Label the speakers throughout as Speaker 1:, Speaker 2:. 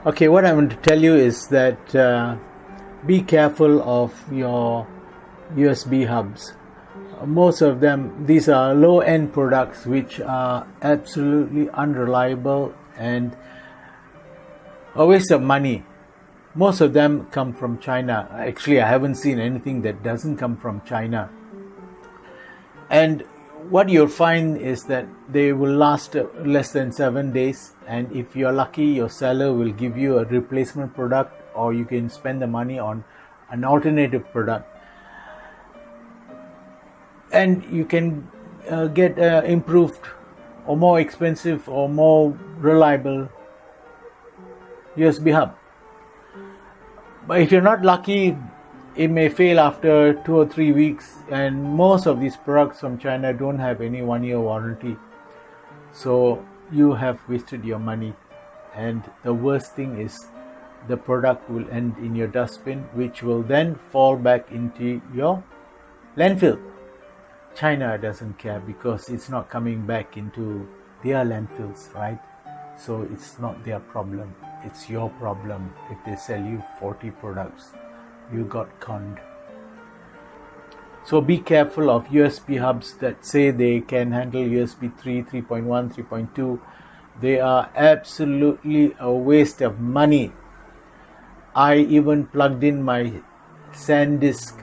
Speaker 1: Okay, what I want to tell you is that be careful of your USB hubs. Most of them, these are low-end products which are absolutely unreliable and a waste of money. Most of them come from China. Actually, I haven't seen anything that doesn't come from China. And what you'll find is that they will last less than 7 days, and if you're lucky, your seller will give you a replacement product, or you can spend the money on an alternative product, and you can get improved or more expensive or more reliable USB hub. But if you're not lucky, it may fail after 2 or 3 weeks, and most of these products from China don't have any 1-year warranty. So you have wasted your money, and the worst thing is the product will end in your dustbin, which will then fall back into your landfill. China doesn't care because it's not coming back into their landfills, right? So it's not their problem, it's your problem if they sell you 40 products. You got conned. So be careful of USB hubs that say they can handle USB 3, 3.1, 3.2. They are absolutely a waste of money. I even plugged in my SanDisk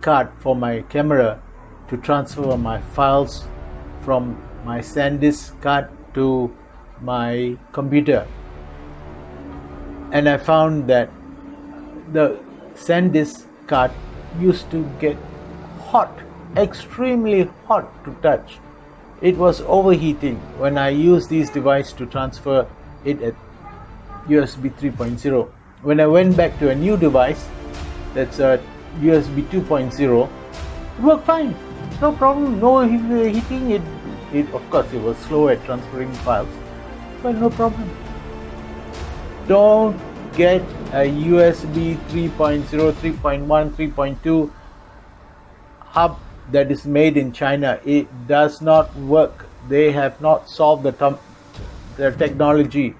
Speaker 1: card for my camera to transfer my files from my SanDisk card to my computer. And I found that the SanDisk card used to get hot, extremely hot to touch. It was overheating when I used this device to transfer it at USB 3.0. When I went back to a new device that's a USB 2.0, it worked fine, no problem, no heating. It of course it was slow at transferring files, but no problem. Don't get a USB 3.0, 3.1, 3.2 hub that is made in China. It does not work. They have not solved the technology.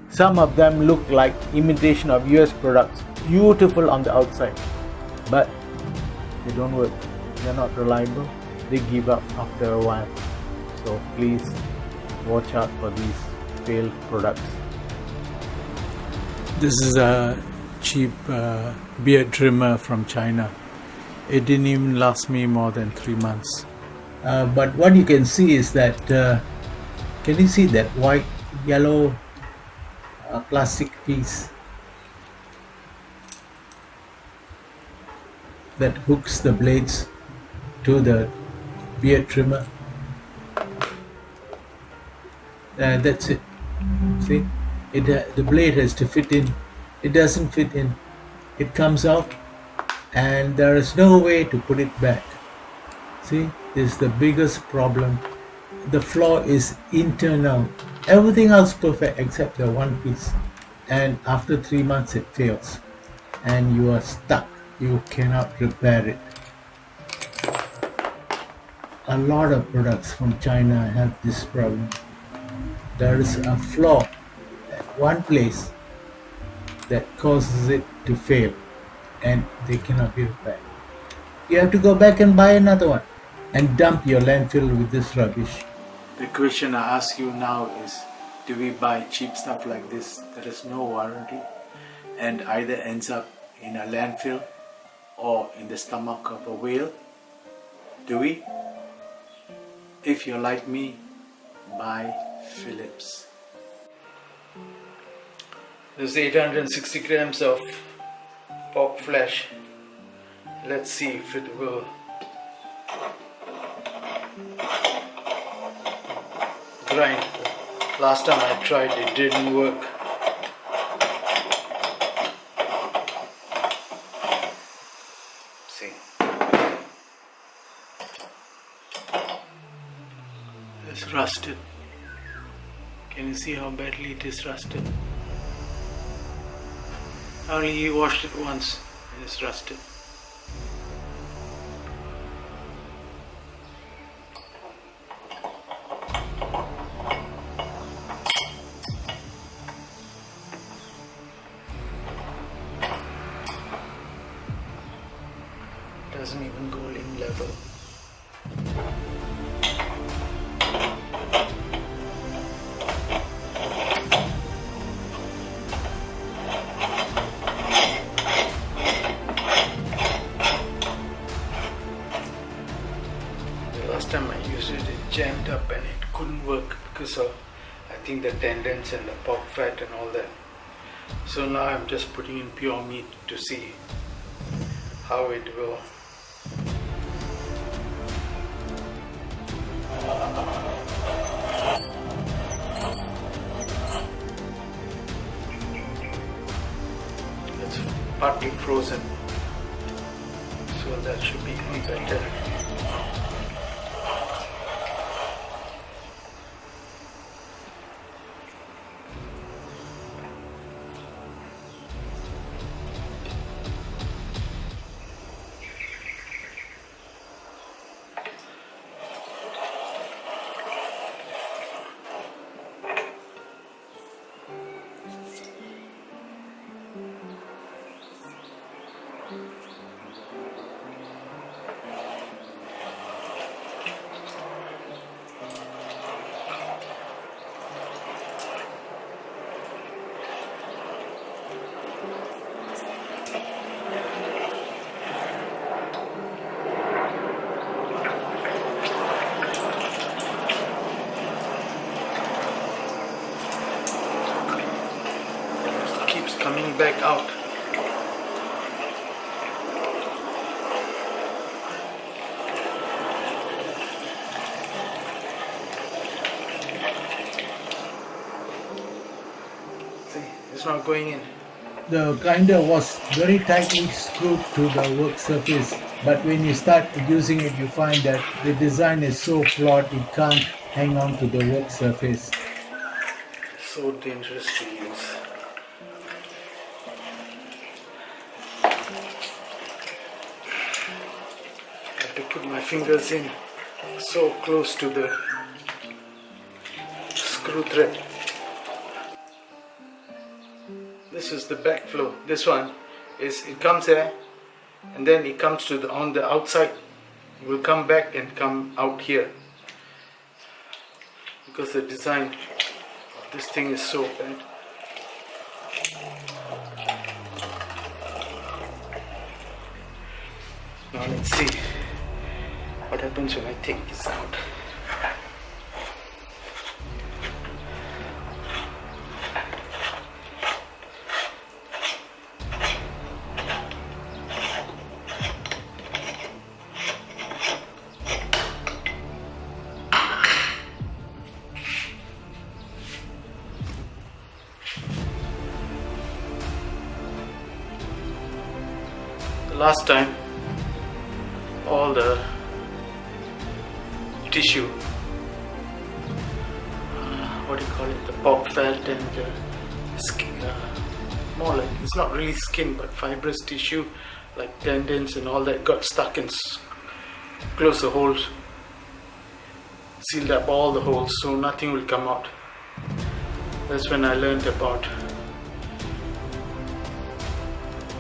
Speaker 1: Some of them look like imitation of US products, beautiful on the outside, but they don't work. They're not reliable. They give up after a while. So please watch out for these failed products. This is a cheap beard trimmer from China. It didn't even last me more than 3 months. But what you can see is that, can you see that white, yellow plastic piece that hooks the blades to the beard trimmer? That's it. See? The blade has to fit in. It doesn't fit in. It comes out and there is no way to put it back. See, this is the biggest problem. The flaw is internal. Everything else perfect except the one piece. And after 3 months it fails. And you are stuck. You cannot repair it. A lot of products from China have this problem. There is a flaw one place that causes it to fail, and they cannot be repaired. You have to go back and buy another one and dump your landfill with this rubbish. The question I ask you now is, do we buy cheap stuff like this that has no warranty and either ends up in a landfill or in the stomach of a whale? Do we? If you're like me, buy Philips. There's 860 grams of pork flesh. Let's see if it will grind. Last time I tried, it didn't work. See, it's rusted. Can you see how badly it is rusted? I only washed it once and it's rusted. simple. The last time I used it, it jammed up and it couldn't work because of, I think, the tendons and the pork fat and all that. So now I'm just putting in pure meat to see how it will. It's partly frozen, so that should be any better. Coming back out. See, it's not going in. The grinder was very tightly screwed to the work surface, but when you start using it, you find that the design is so flawed it can't hang on to the work surface. So dangerous to use. Put my fingers in so close to the screw thread. This is the back flow. This one is, it comes there and then it comes to the, on the outside, it will come back and come out here, because the design of this thing is so bad. Now let's see what happens when I take this out. The last time, all the tissue, what do you call it, the pork fat and the skin, more like, it's not really skin but fibrous tissue like tendons and all that, got stuck and closed the holes, sealed up all the holes so nothing will come out. That's when I learned about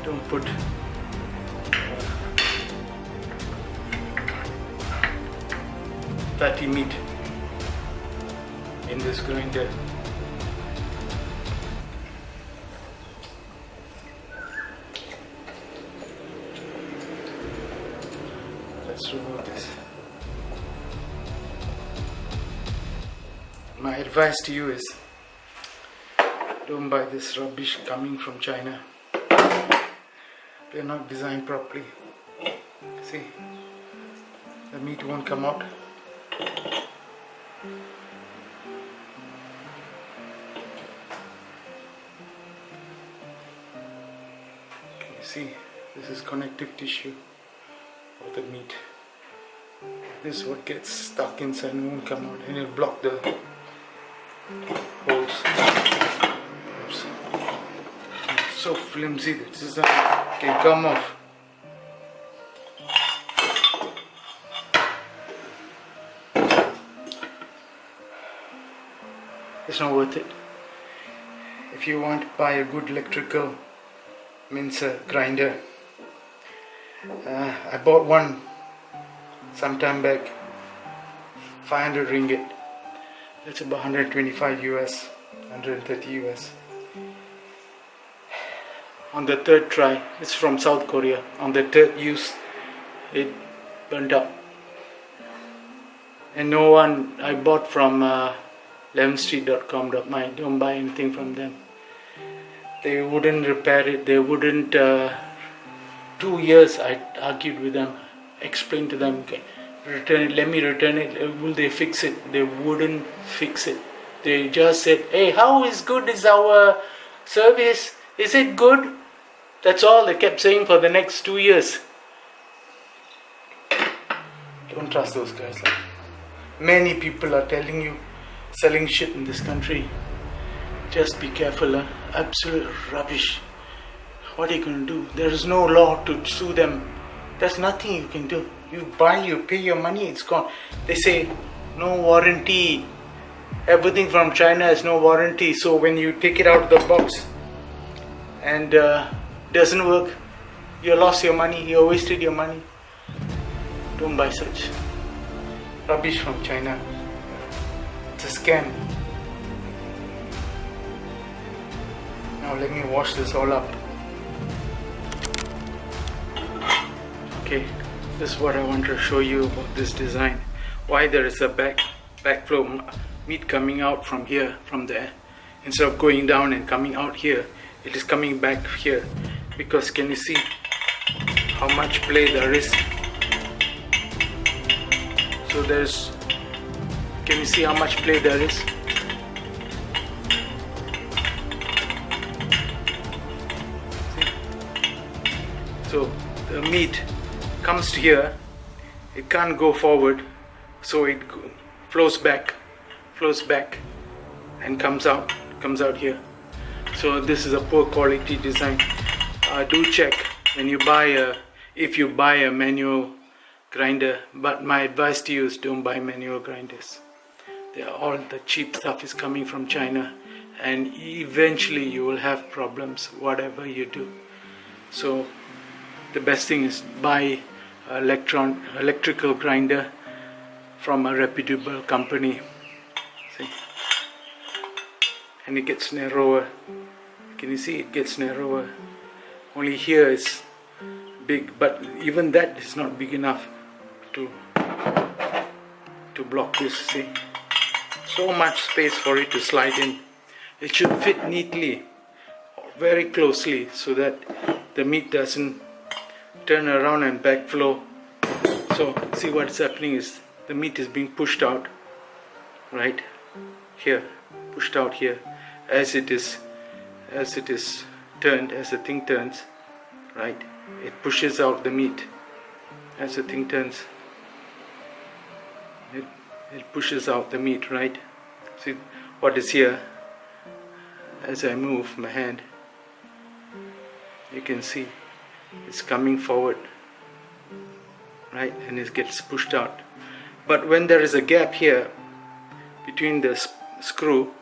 Speaker 1: don't put fatty meat in this grinder. Let's remove this. My advice to you is, don't buy this rubbish coming from China. They're not designed properly. See, the meat won't come out. See, this is connective tissue of the meat. This is what gets stuck inside and won't come out, and it'll block the holes. Oops. It's so flimsy that this can come off. It's not worth it. If you want to buy a good electrical mincer grinder, I bought one
Speaker 2: sometime back, 500 ringgit. That's about 125 US, 130 US. On the third try, it's from South Korea. On the third use, it burnt up. And no one, I bought from 11street.com.my, don't buy anything from them. They wouldn't repair it, they wouldn't, 2 years I argued with them, explained to them, okay, return it, let me return it, will they fix it? They wouldn't fix it. They just said, hey, how is good is our service? Is it good? That's all they kept saying for the next 2 years. Don't trust those guys. Many people are telling you, selling shit in this country. Just be careful. Absolute rubbish. What are you going to do? There is no law to sue them. There's nothing you can do. You buy, you pay your money, it's gone. They say, no warranty. Everything from China has no warranty. So when you take it out of the box and doesn't work, you lost your money, you wasted your money. Don't buy such rubbish from China. It's a scam. Now let me wash this all up. Okay, this is what I want to show you about this design. Why there is a backflow meat coming out from here, from there. Instead of going down and coming out here, it is coming back here. Because can you see how much play there is? So there's, can you see how much play there is? So the meat comes to here, it can't go forward, so it flows back and comes out here. So this is a poor quality design. Do check when you buy if you buy a manual grinder, but my advice to you is don't buy manual grinders. All the cheap stuff is coming from China, and eventually you will have problems whatever you do. So the best thing is buy electrical grinder from a reputable company. See? And it gets narrower. Can you see it gets narrower? Only here is big, but even that is not big enough to block this. See, so much space for it to slide in. It should fit neatly, very closely, so that the meat doesn't turn around and backflow. So see what's happening is the meat is being pushed out right here, pushed out here as it is turned, as the thing turns, right? It pushes out the meat as the thing turns. It pushes out the meat, right? See what is here? As I move my hand, you can see it's coming forward, right? And it gets pushed out. But when there is a gap here between the screw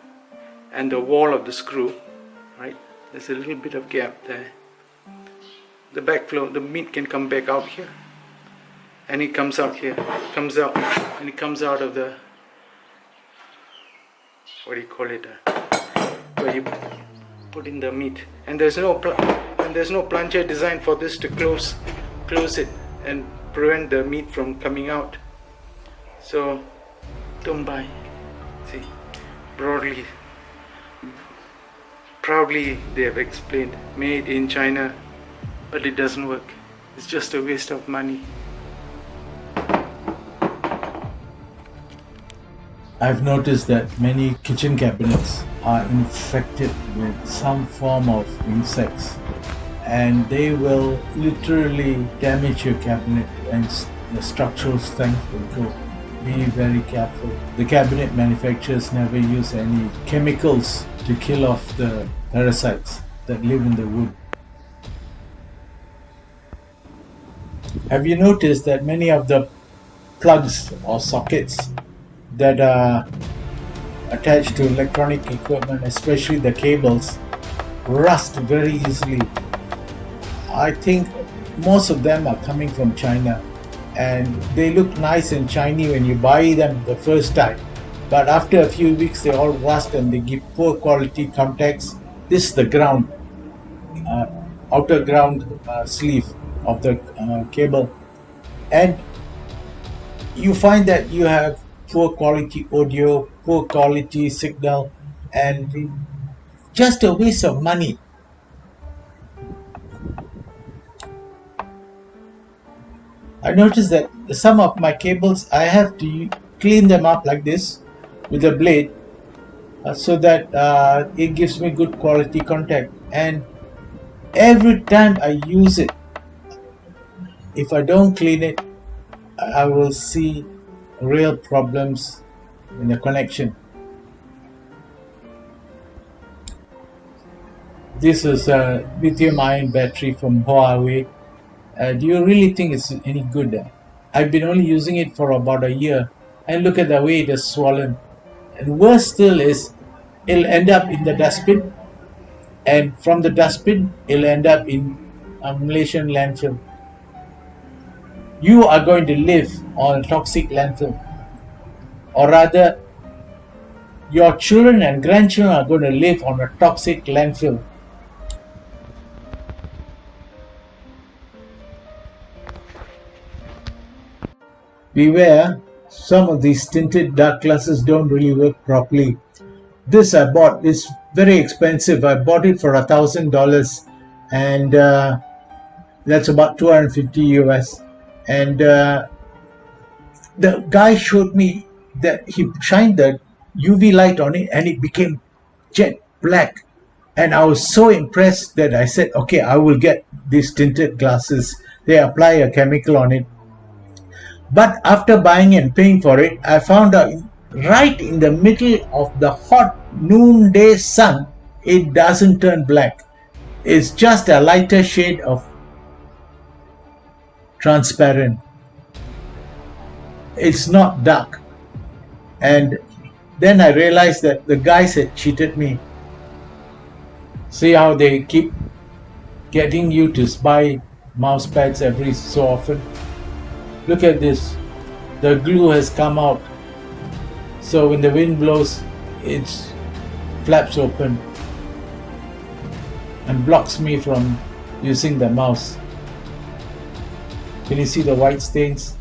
Speaker 2: and the wall of the screw, right? There's a little bit of gap there. The backflow, the meat can come back out here, and it comes out here, comes out, and it comes out of the, what do you call it, where you put in the meat. And there's no plunger designed for this to close it and prevent the meat from coming out. So don't buy. See, proudly they have explained made in China, but it doesn't work. It's just a waste of money.
Speaker 1: I've noticed that many kitchen cabinets are infected with some form of insects, and they will literally damage your cabinet and the structural strength will go. Be very careful. The cabinet manufacturers never use any chemicals to kill off the parasites that live in the wood. Have you noticed that many of the plugs or sockets that are attached to electronic equipment, especially the cables, rust very easily? I think most of them are coming from China, and they look nice and shiny when you buy them the first time, but after a few weeks they all rust and they give poor quality contacts. This is the ground, outer ground sleeve of the cable, and you find that you have poor quality audio, poor quality signal, and just a waste of money. I noticed that some of my cables I have to clean them up like this with a blade, so that it gives me good quality contact, and every time I use it, if I don't clean it, I will see real problems in the connection. This is a lithium ion battery from Huawei. Do you really think it's any good? I've been only using it for about a year, and look at the way it has swollen. And worse still is, it'll end up in the dustbin, and from the dustbin, it'll end up in a Malaysian landfill. You are going to live on a toxic landfill, or rather, your children and grandchildren are going to live on a toxic landfill. Beware, some of these tinted dark glasses don't really work properly. This I bought is very expensive. I bought it for $1,000, and that's about 250 US. And the guy showed me that he shined the UV light on it and it became jet black. And I was so impressed that I said, okay, I will get these tinted glasses. They apply a chemical on it. But after buying and paying for it, I found out right in the middle of the hot noonday sun, it doesn't turn black. It's just a lighter shade of transparent. It's not dark. And then I realized that the guys had cheated me. See how they keep getting you to buy mouse pads every so often? Look at this. The glue has come out. So when the wind blows, it flaps open and blocks me from using the mouse. Can you see the white stains?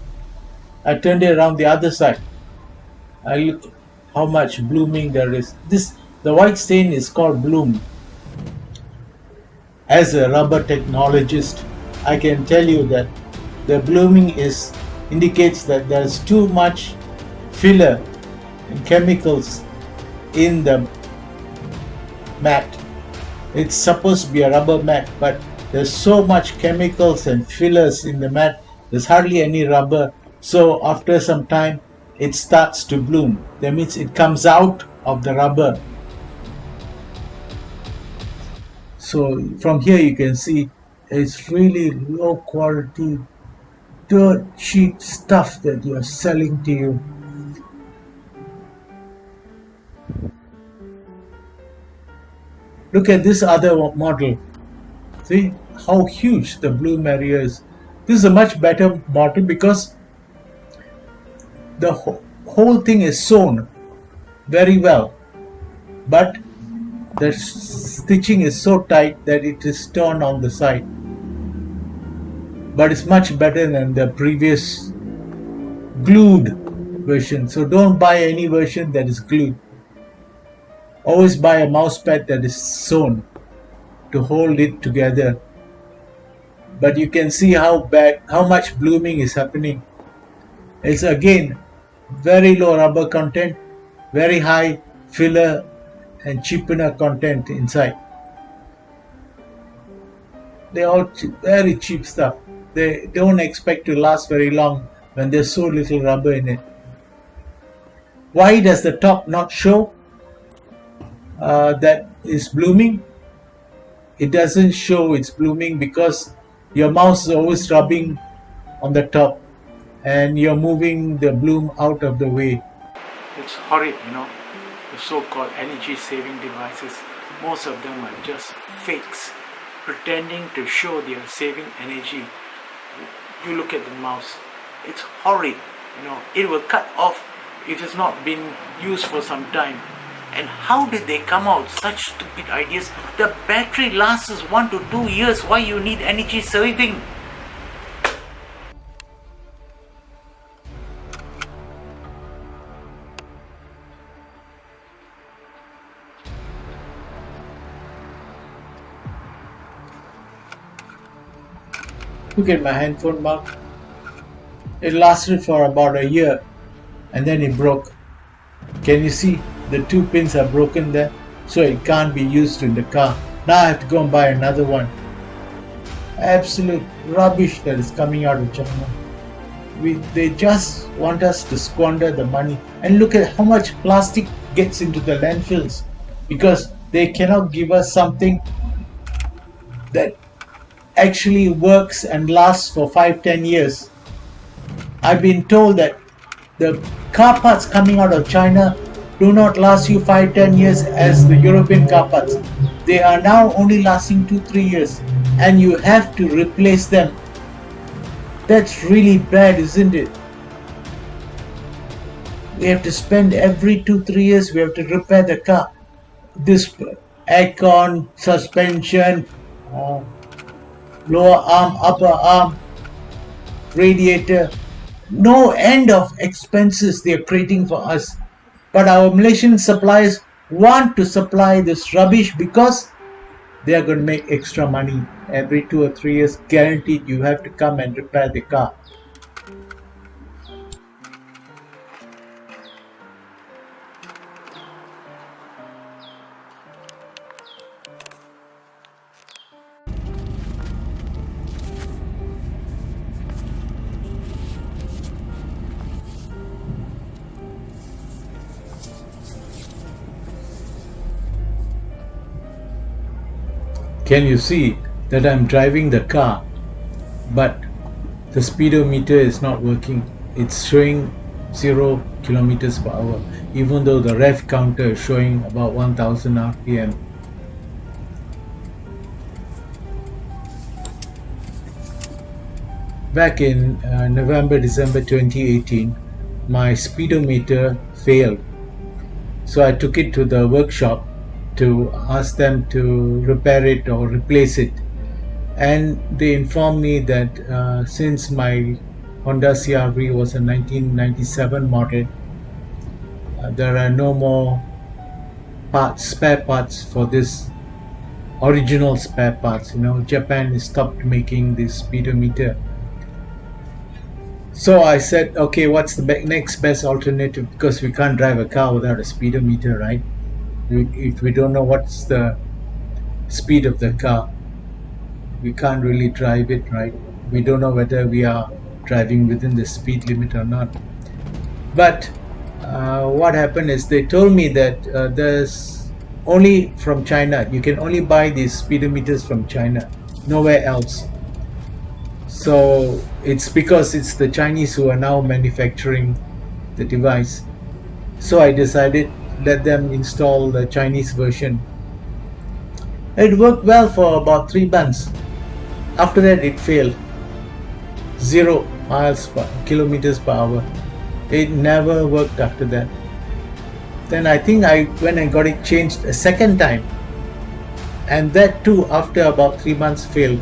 Speaker 1: I turned it around the other side. I look how much blooming there is. The white stain is called bloom. As a rubber technologist, I can tell you that the blooming indicates that there's too much filler and chemicals in the mat. It's supposed to be a rubber mat, but there's so much chemicals and fillers in the mat, there's hardly any rubber. So after some time, it starts to bloom. That means it comes out of the rubber. So from here you can see it's really low quality, dirt cheap stuff that you're selling to you. Look at this other model. See how huge the bloom area is. This is a much better model because the whole thing is sewn very well, but the stitching is so tight that it is torn on the side. But it's much better than the previous glued version. So don't buy any version that is glued. Always buy a mouse pad that is sewn to hold it together. But you can see how much blooming is happening. It's again very low rubber content, very high filler and cheapener content inside. They're all very cheap stuff. They don't expect to last very long when there's so little rubber in it. Why does the top not show that is blooming? It doesn't show it's blooming because your mouse is always rubbing on the top and you're moving the bloom out of the way. It's horrid, the so-called energy-saving devices. Most of them are just fakes, pretending to show they are saving energy. You look at the mouse, It's horrid. It will cut off if it's not been used for some time. And how did they come out such stupid ideas? The battery lasts us 1 to 2 years. Why you need energy saving? Look at my handphone, Mark. It lasted for about a year and then it broke. Can you see? The 2 pins are broken there, so it can't be used in the car. Now I have to go and buy another one. Absolute rubbish that is coming out of China. They just want us to squander the money. And look at how much plastic gets into the landfills because they cannot give us something that actually works and lasts for 5-10 years. I've been told that the car parts coming out of China do not last you 5-10 years as the European car parts. They are now only lasting 2-3 years and you have to replace them. That's really bad, isn't it? We have to spend every 2-3 years, we have to repair the car. This aircon, suspension, lower arm, upper arm, radiator, no end of expenses they are creating for us. But our Malaysian suppliers want to supply this rubbish because they are going to make extra money. Every 2 or 3 years, guaranteed you have to come and repair the car. Can you see that I'm driving the car, but the speedometer is not working? It's showing 0 kilometers per hour, even though the rev counter is showing about 1000 RPM. Back in November-December 2018, my speedometer failed. So I took it to the workshop to ask them to repair it or replace it, and they informed me that since my Honda CR-V was a 1997 model, there are no more spare parts for this original spare parts. Japan has stopped making this speedometer. So I said, okay, what's the next best alternative, because we can't drive a car without a speedometer, right? If we don't know what's the speed of the car, we can't really drive it, right? We don't know whether we are driving within the speed limit or not. But what happened is they told me that there's only from China. You can only buy these speedometers from China, nowhere else. So it's because it's the Chinese who are now manufacturing the device. So I decided, let them install the Chinese version. It worked well for about 3 months. After that it failed. 0 kilometers per hour. It never worked after that. Then I think when I got it changed a second time, and that too after about 3 months failed.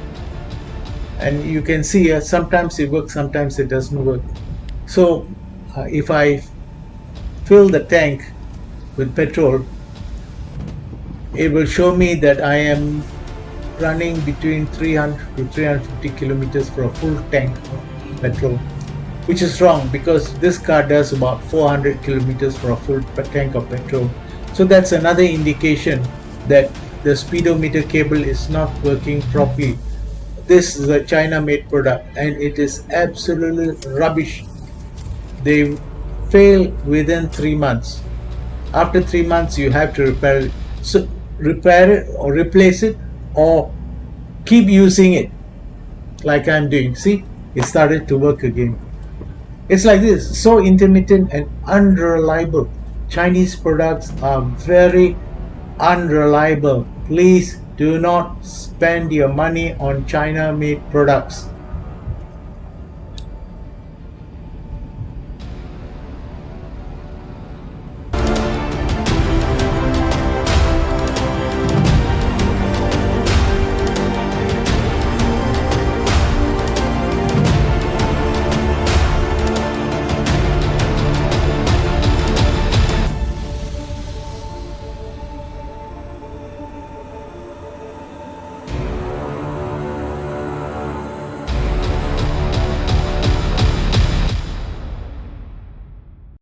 Speaker 1: And you can see sometimes it works, sometimes it doesn't work. So if I fill the tank with petrol, it will show me that I am running between 300 to 350 kilometers for a full tank of petrol, which is wrong because this car does about 400 kilometers for a full tank of petrol. So that's another indication that the speedometer cable is not working properly. This is a China-made product and it is absolutely rubbish. They fail within 3 months. After 3 months you have to repair it. So repair it or replace it or keep using it like I'm doing. See, it started to work again. It's like this, so intermittent and unreliable. Chinese products are very unreliable. Please do not spend your money on China-made products.